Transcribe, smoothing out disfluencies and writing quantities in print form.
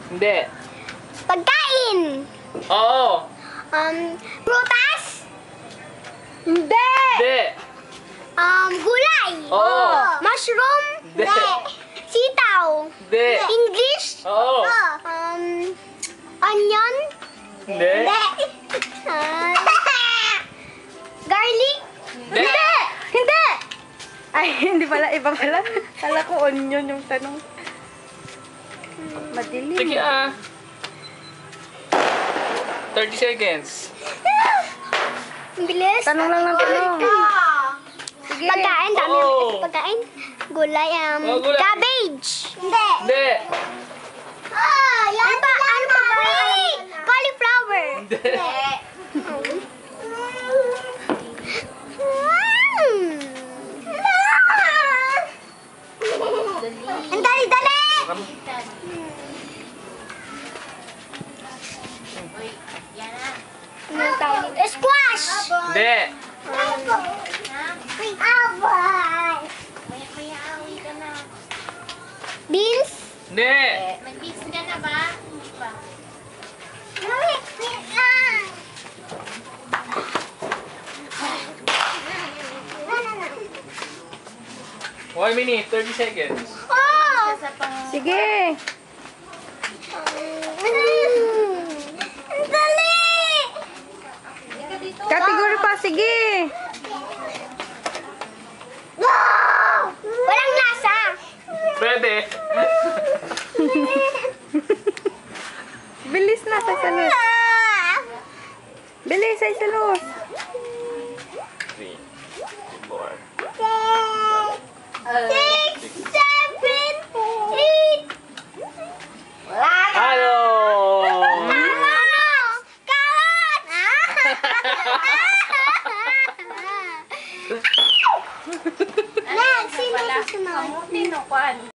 Hindi. Pagkain. Oo. Prutas. Hindi! Hindi. Gulay. Oo. Mushroom. Hindi. Sitaw. Hindi. English. Oo. Onion. Hindi. Garlic. Hindi. Hindi! Ay, hindi pala. Iba pala. Kala ko onion yung tanong. Madilim. Sige 30 seconds. Ang bilis. Tanong lang ng tanong. Sige. Pagkain, dami Oo. pagkain. Gulay, Gulay. cabbage. Hindi. Hindi. Ano pa ba? Cauliflower. Hindi. Ang dali-dali. Squash. Hindi. Beans. Hindi. Nag-mix ka na ba? Hindi pa. One minute, 30 seconds. Oh! Sa pang... Sige. Ang dali! Category pa. Sige. Walang lasa. Pwede. Bilis na sa salos. Bilis sa salos. 3, 4. 6, 7, 8. Wala na. Halo! Ano? Kalat! Next, sino susunod? Kamutin o kwan?